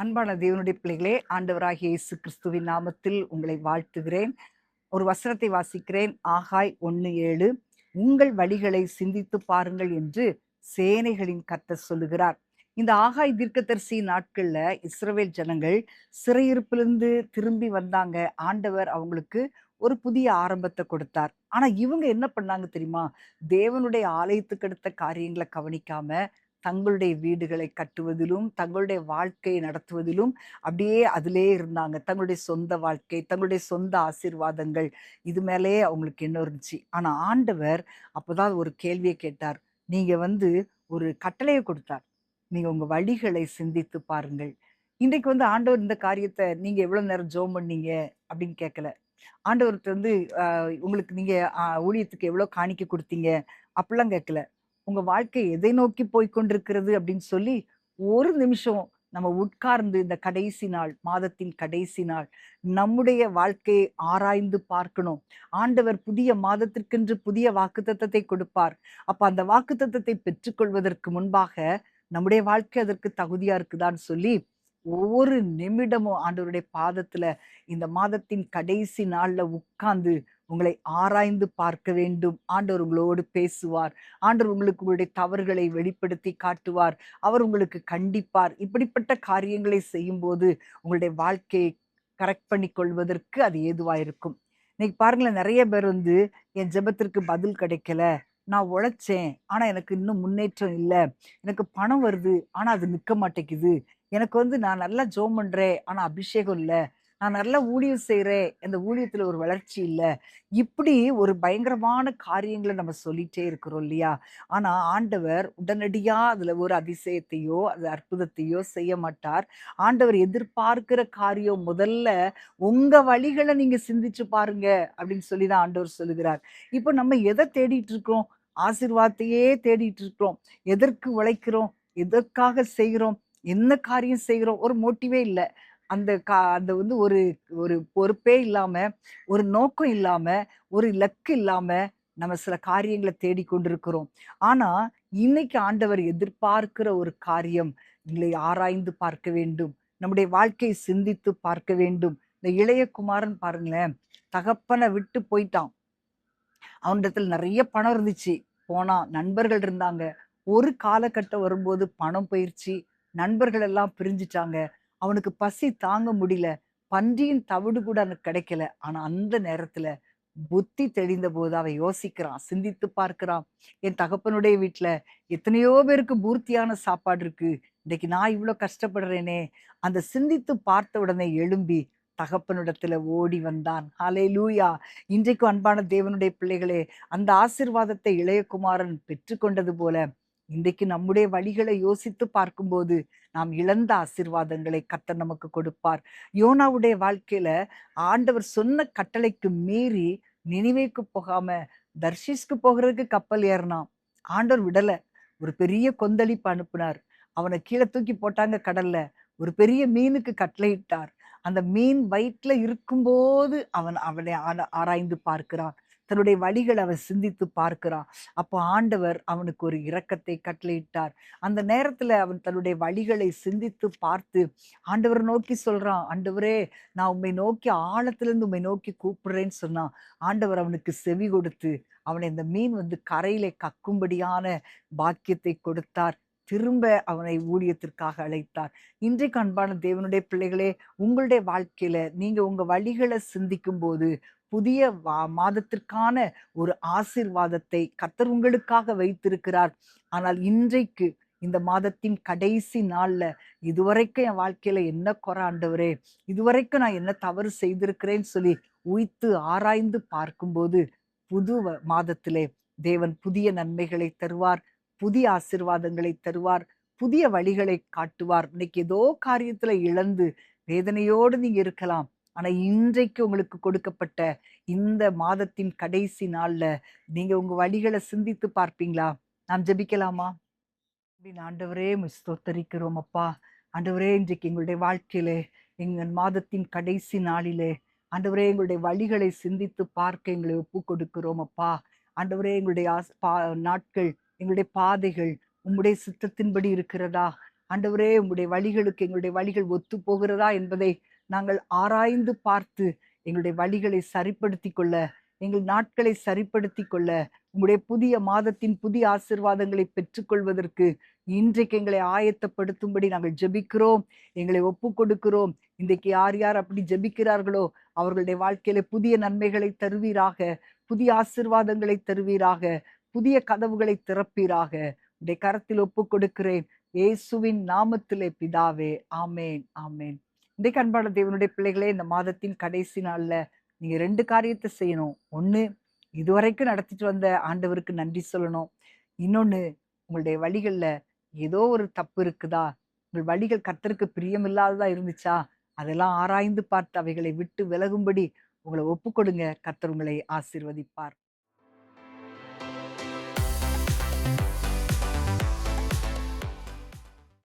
அன்பான தேவனுடைய பிள்ளைகளே, ஆண்டவராகிய இயேசு கிறிஸ்துவின் நாமத்தில் உங்களை வாழ்த்துகிறேன். ஒரு வசனத்தை வாசிக்கிறேன். ஆகாய் 1:7. உங்கள் வழிகளை சிந்தித்து பாருங்கள் என்று சேனைகளின் கர்த்தர் சொல்லுகிறார். இந்த ஆகாய் தீர்க்கதரிசி நாட்கள்ல இஸ்ரவேல் ஜனங்கள் சிறையிருப்பிலிருந்து திரும்பி வந்தாங்க. ஆண்டவர் அவங்களுக்கு ஒரு புதிய ஆரம்பத்தை கொடுத்தார். ஆனா இவங்க என்ன பண்ணாங்க தெரியுமா? தேவனுடைய ஆலயத்துக்கு அடுத்த காரியங்களை கவனிக்காம தங்களுடைய வீடுகளை கட்டுவதிலும், தங்களுடைய வாழ்க்கையை நடத்துவதிலும் அப்படியே அதிலே இருந்தாங்க. தங்களுடைய சொந்த வாழ்க்கை, தங்களுடைய சொந்த ஆசீர்வாதங்கள் இது மேலயே அவங்களுக்கு எண்ணம் இருந்துச்சு. ஆனா ஆண்டவர் அப்பதான் ஒரு கேள்விய கேட்டார். நீங்க ஒரு கட்டளைய கொடுத்தார். நீங்க உங்க வழிகளை சிந்தித்து பாருங்கள். இன்றைக்கு ஆண்டவர் இந்த காரியத்த நீங்க எவ்வளவு நேரம் ஜெபம் பண்ணீங்க அப்படின்னு கேட்கல. ஆண்டவர்ட்ட உங்களுக்கு நீங்க ஊழியத்துக்கு எவ்வளோ காணிக்கை குடுத்தீங்க? அப்படிலாம் கேட்கல. உங்க வாழ்க்கை எதை நோக்கி போய்க் கொண்டிருக்கிறது அப்படின்னு சொல்லி, ஒரு நிமிஷம் நம்ம உட்கார்ந்து இந்த கடைசி நாள், மாதத்தின் கடைசி நாள், நம்முடைய வாழ்க்கையை ஆராய்ந்து பார்க்கணும். ஆண்டவர் புதிய மாதத்திற்கென்று புதிய வாக்குத்தத்தத்தை கொடுப்பார். அப்ப அந்த வாக்குத்தத்தத்தை பெற்றுக்கொள்வதற்கு முன்பாக, நம்முடைய வாழ்க்கை அதற்கு தகுதியா இருக்குதான்னு சொல்லி, ஒவ்வொரு நிமிடமும் ஆண்டவருடைய பாதத்துல இந்த மாதத்தின் கடைசி நாள்ல உட்கார்ந்து உங்களை ஆராய்ந்து பார்க்க வேண்டும். ஆண்டவர் உங்களோடு பேசுவார். ஆண்டவர் உங்களுக்கு உங்களுடைய தவறுகளை வெளிப்படுத்தி காட்டுவார். அவர் உங்களுக்கு கண்டிப்பார். இப்படிப்பட்ட காரியங்களை செய்யும்போது உங்களுடைய வாழ்க்கையை கரெக்ட் பண்ணிக் கொள்வதற்கு அது ஏதுவா இருக்கும். இன்னைக்கு பாருங்களேன், நிறைய பேர் என் ஜெபத்திற்கு பதில் கிடைக்கல. நான் உழைச்சேன். ஆனா எனக்கு இன்னும் முன்னேற்றம் இல்ல. எனக்கு பணம் வருது. ஆனா அது நிக்க மாட்டேங்குது. எனக்கு நான் நல்லா ஜெபம் பண்றேன். ஆனா அபிஷேகம் இல்ல. நான் நல்லா ஊழியம் செய்றேன். அந்த ஊழியத்துல ஒரு வளர்ச்சி இல்ல. இப்படி ஒரு பயங்கரமான காரியங்கள நம்ம சொல்லிட்டே இருக்கிறோம் இல்லையா? ஆனா ஆண்டவர் உடனடியா அதுல ஒரு அதிசயத்தையோ, அது அற்புதத்தையோ செய்ய மாட்டார். ஆண்டவர் எதிர்பார்க்கிற காரியம் முதல்ல உங்க வழிகள நீங்க சிந்திச்சு பாருங்க அப்படின்னு சொல்லி தான் ஆண்டவர் சொல்லுகிறார். இப்ப நம்ம எத தேடிட்டு இருக்கோம்? ஆசீர்வாதத்தையே தேடிட்டு இருக்கிறோம். எதற்கு உழைக்கிறோம்? எதற்காக செய்கிறோம்? என்ன காரியம் செய்கிறோம்? ஒரு மோட்டிவே இல்ல. அந்த ஒரு ஒரு பொறுப்பே இல்லாம, ஒரு நோக்கம் இல்லாம, ஒரு இலக்கு இல்லாம நம்ம சில காரியங்கள தேடிக்கொண்டிருக்கிறோம். ஆனா, இன்னைக்கு ஆண்டவர் எதிர்பார்க்கிற ஒரு காரியம், எங்களை ஆராய்ந்து பார்க்க வேண்டும். நம்முடைய வாழ்க்கையை சிந்தித்து பார்க்க வேண்டும். இந்த இளைய குமாரன் பாருங்களேன், தகப்பன விட்டு போயிட்டான். அவனிடத்துல நெறைய பணம் இருந்துச்சு. போனான். நண்பர்கள் இருந்தாங்க. ஒரு காலகட்டம் வரும்போது பணம் போயிருச்சு. நண்பர்கள் எல்லாம் பிரிஞ்சுட்டாங்க. அவனுக்கு பசி தாங்க முடியல. பன்றியின் தவிடு கூட அவனுக்கு கிடைக்கல. ஆனா அந்த நேரத்துல புத்தி தெளிந்தபோது அவன் யோசிக்கிறான். சிந்தித்து பார்க்கிறான். என் தகப்பனுடைய வீட்ல எத்தனையோ பேருக்கு பூர்த்தியான சாப்பாடு இருக்கு. இன்னைக்கு நான் இவ்ளோ கஷ்டப்படுறேனே! அந்த சிந்தித்து பார்த்த உடனே எழும்பி தகப்பனிடத்துல ஓடி வந்தான். ஹalleluya! இன்றைக்கும் அன்பான தேவனுடைய பிள்ளைகளே, அந்த ஆசீர்வாதத்தை இளையகுமாரன் பெற்றுக்கொண்டது போல, இன்றைக்கு நம்முடைய வழிகளை யோசித்து பார்க்கும்போது, நாம் இழந்த ஆசீர்வாதங்களை கர்த்தர் நமக்கு கொடுப்பார். யோனாவுடைய வாழ்க்கையில ஆண்டவர் சொன்ன கட்டளைக்கு மீறி நினிவேக்கு போகாம, தர்ஷீஸ்க்கு போகிறதுக்கு கப்பல் ஏறுனான். ஆண்டவர் விடல. ஒரு பெரிய கொந்தளிப்பு அனுப்புனார். அவன கீழ தூக்கி போட்டாங்க கடல்ல. ஒரு பெரிய மீனுக்கு கட்டளையிட்டார். அந்த மீன் வயிற்றில இருக்கும்போது அவன் அவனை ஆராய்ந்து பார்க்கிறான். தன்னுடைய வழிகள அவன் சிந்தித்து பார்க்கிறான். அப்போ ஆண்டவர் அவனுக்கு ஒரு இரக்கத்தை கட்டளையிட்டார். அந்த நேரத்துல அவன் தன்னுடைய வழிகளை சிந்தித்து பார்த்து ஆண்டவர நோக்கி சொல்றான். ஆண்டவரே, நான் உம்மை நோக்கி ஆழத்திலிருந்து உம்மை நோக்கி கூப்பிடுறேன்னு சொன்னான். ஆண்டவர் அவனுக்கு செவி கொடுத்து அவனை இந்த மீன் கரையிலே கக்கும்படியான பாக்கியத்தை கொடுத்தார். திரும்ப அவனை ஊழியத்திற்காக அழைத்தார். இன்றைக்கு அன்பான தேவனுடைய பிள்ளைகளே, உங்களுடைய வாழ்க்கையில நீங்க உங்க வழிகள சிந்திக்கும்போது, புதிய மாதத்திற்கான ஒரு ஆசீர்வாதத்தை கர்த்தர் உங்களுக்காக வைத்திருக்கிறார். ஆனால் இன்றைக்கு இந்த மாதத்தின் கடைசி நாள்ல, இதுவரைக்கும் என் வாழ்க்கையில என்ன குறை ஆண்டவரே! இதுவரைக்கும் நான் என்ன தவறு செய்திருக்கிறேன்னு சொல்லி உய்த்து ஆராய்ந்து பார்க்கும்போது, புது மாதத்திலே தேவன் புதிய நன்மைகளை தருவார். புதிய ஆசீர்வாதங்களை தருவார். புதிய வழிகளை காட்டுவார். இன்னைக்கு ஏதோ காரியத்துல இழந்து வேதனையோடு நீங்க இருக்கலாம். ஆனா இன்றைக்கு உங்களுக்கு கொடுக்கப்பட்ட இந்த மாதத்தின் கடைசி நாள்ல நீங்க உங்க வழிகள சிந்தித்து பார்ப்பீங்களா? நாம் ஜெபிக்கலாமா? ஆண்டவரே, உம்மை ஸ்தோத்தரிக்கிறோம் அப்பா. ஆண்டவரே, இன்றைக்கு எங்களுடைய வாழ்க்கையிலே, எங்கள் மாதத்தின் கடைசி நாளிலே, ஆண்டவரே, எங்களுடைய வழிகளை சிந்தித்து பார்க்க எங்களை ஒப்புக் கொடுக்கிறோம் அப்பா. ஆண்டவரே, எங்களுடைய நாட்கள், எங்களுடைய பாதைகள் உம்முடைய சித்தத்தின்படி இருக்கிறதா? ஆண்டவரே, உம்முடைய வழிகளுக்கு எங்களுடைய வழிகள் ஒத்து போகிறதா என்பதை நாங்கள் ஆராய்ந்து பார்த்து எங்களுடைய வழிகளை சரிப்படுத்திக் கொள்ள, எங்கள் நாட்களை சரிப்படுத்திக் கொள்ள, உம்முடைய புதிய மாதத்தின் புதிய ஆசீர்வாதங்களை பெற்றுக்கொள்வதற்கு இன்றைக்கு எங்களை ஆயத்தப்படுத்தும்படி நாங்கள் ஜெபிக்கிறோம். எங்களை ஒப்புக் கொடுக்கிறோம். இன்றைக்கு யார் யார் அப்படி ஜெபிக்கிறார்களோ அவர்களுடைய வாழ்க்கையில புதிய நன்மைகளை தருவீராக, புதிய ஆசீர்வாதங்களை தருவீராக, புதிய கதவுகளை திறப்பீராக. உடைய கரத்தில் ஒப்புக் கொடுக்கிறேன். இயேசுவின் நாமத்திலே பிதாவே. ஆமேன், ஆமேன். இன்றைக்கு அன்பான தேவனுடைய பிள்ளைகளே, இந்த மாதத்தின் கடைசி நாள்ல நீங்க 2 காரியத்தை செய்யணும். ஒண்ணு, இதுவரைக்கும் நடத்திட்டு வந்த ஆண்டவருக்கு நன்றி சொல்லணும். இன்னொன்னு, உங்களுடைய வழிகள்ல ஏதோ ஒரு தப்பு இருக்குதா? உங்கள் வழிகள் கர்த்தருக்கு பிரியமில்லாததா இருந்துச்சா? அதெல்லாம் ஆராய்ந்து பார்த்து அவைகளை விட்டு விலகும்படி உங்களை ஒப்புக்கொடுங்க. கர்த்தர் உங்களை ஆசீர்வதிப்பார்.